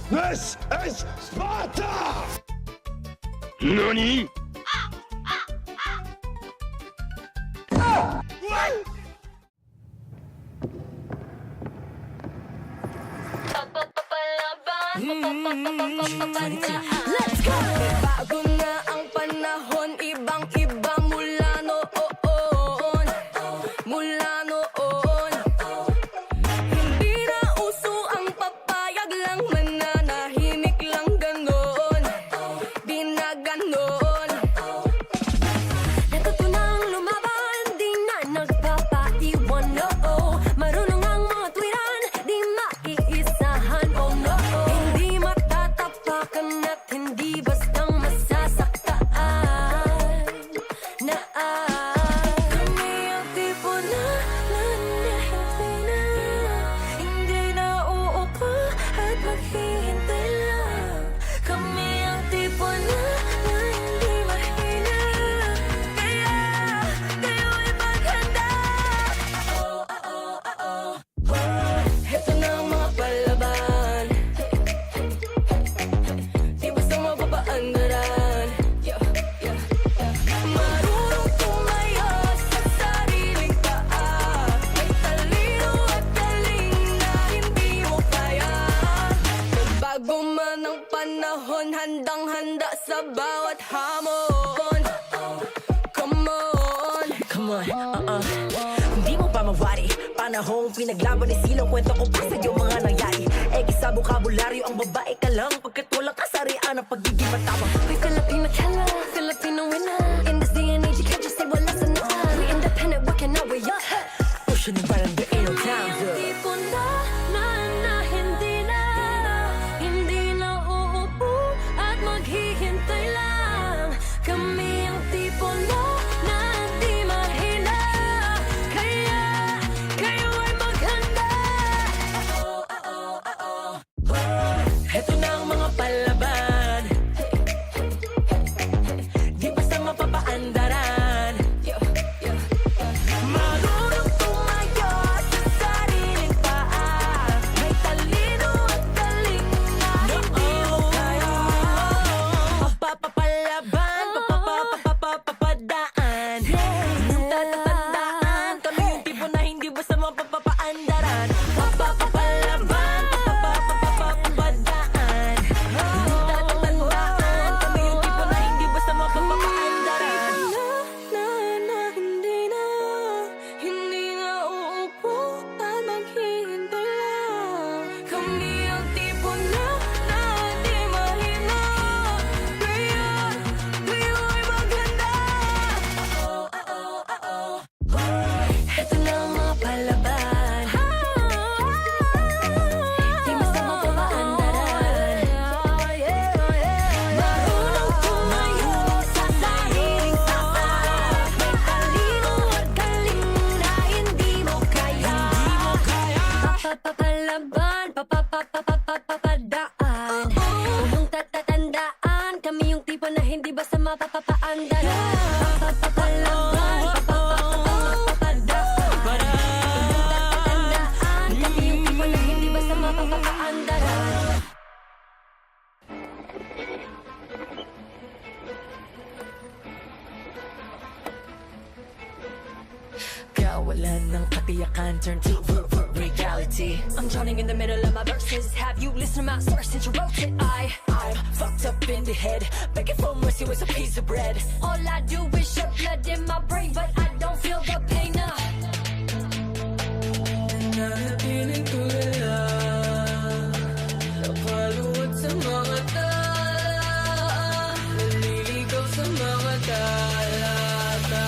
This is Sparta! NANI?! Let's go! Bago na ang panahon, ibang-iba mula noon. Mula noon. Hindi na uso ang papayag lang, mananahimik lang ganon. Di na ganon. Natutunang lumaban, di na nagpapaiwan, no. Marunong ang mga tuwiran, di maiisahan, oh no. Hindi matatapakan at hindi bastang masasaktaan. Kami ang tipo na hindi na uupo at maghihintay lang. Kami ang tipo na hindi mahina, kaya kayo ay maghanda. Heto na ang mga palaban, di basta mapapaandaran. Marunong tumayo sa sariling paa, may talino at galing na hindi mo kaya. Nagbago man ang panahon, handang-handa sa bawat hamon. Come on, Hindi mo pa mawari, panahong pinaglaban ni Silaw. Kwento ko pa sa'yo mga nangyari. Sa bukabularyo, ang babae ka lang, pagkat walang kasarian ang pagiging matapang. we Filipino killer, Filipino winner. In this day and age, you can't just say wala sa naan. We independent, working our way up. Pushing the button, there ain't no time, girl. Tipo na hindi na uupo at maghihintay lang. Kami ang tipo na di mahina, kaya kayo ay maghanda. Heto na ang mga palaban, di basta mapapaandaran. Marunong tumayo sa sariling paa, may talino at galing na hindi mo kaya. Papapalaban, papapadaan. Yung tatatandaan, kami yung tipo na hindi basta mapapaandaran. Papapalaban, papapadaan. Yung tatatandaan, kami yung tipo na hindi basta mapapaandaran. Hindi na uupo at maghihintay lang. Kami ang tipo na di mahina, kaya kayo ay maghanda. Heto na ang mga palaban, di basta mapapaandaran. Marunong tumayo sa sariling paa, may talino at galing na hindi mo kaya. Papapalaban, papapadaan. Huwag tatatandaan, kami yung tipo na hindi basta mapapaandaran. Papapalaban, papapadaan. Huwag tatatandaan, kami yung tipo na hindi basta mapapaandaran. Kawalan ng katiyakan, turn to reality. I'm drowning in the middle of my verses. Have you listened to my source since you wrote it? I'm fucked up in the head, begging for mercy with a piece of bread. All I do is shed blood in my brain, but I don't feel the pain now. Nanatiling tulala, napaluwat sa mga tala, naliligaw sa mga talata.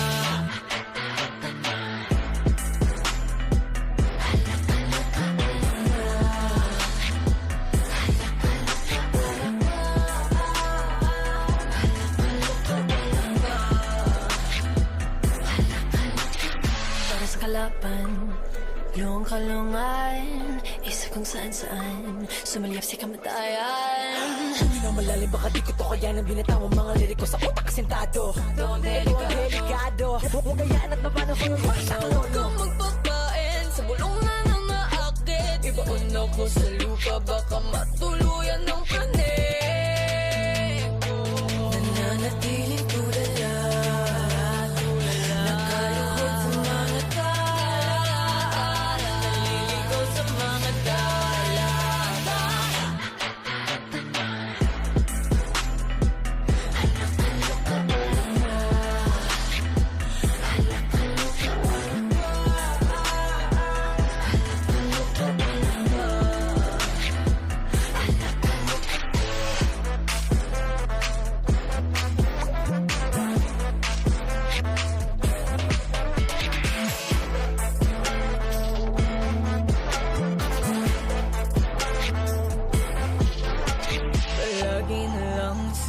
Para sa kalaban, luong kalungan, isa kung saan-saan, sumalyap si kamatayan. Hindi na malalim, baka di ko to kaya nang binatawang mga liriko sa utak kasintado. Delikado, huwag gayaan at mapanahon yung sa Huwag kang magpakain sa bulong na nang naakit. Ibaon ako sa lupa, baka matuluyan ng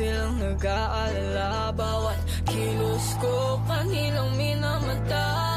silang nag-aalala. Bawat kilos ko kanilang minamata.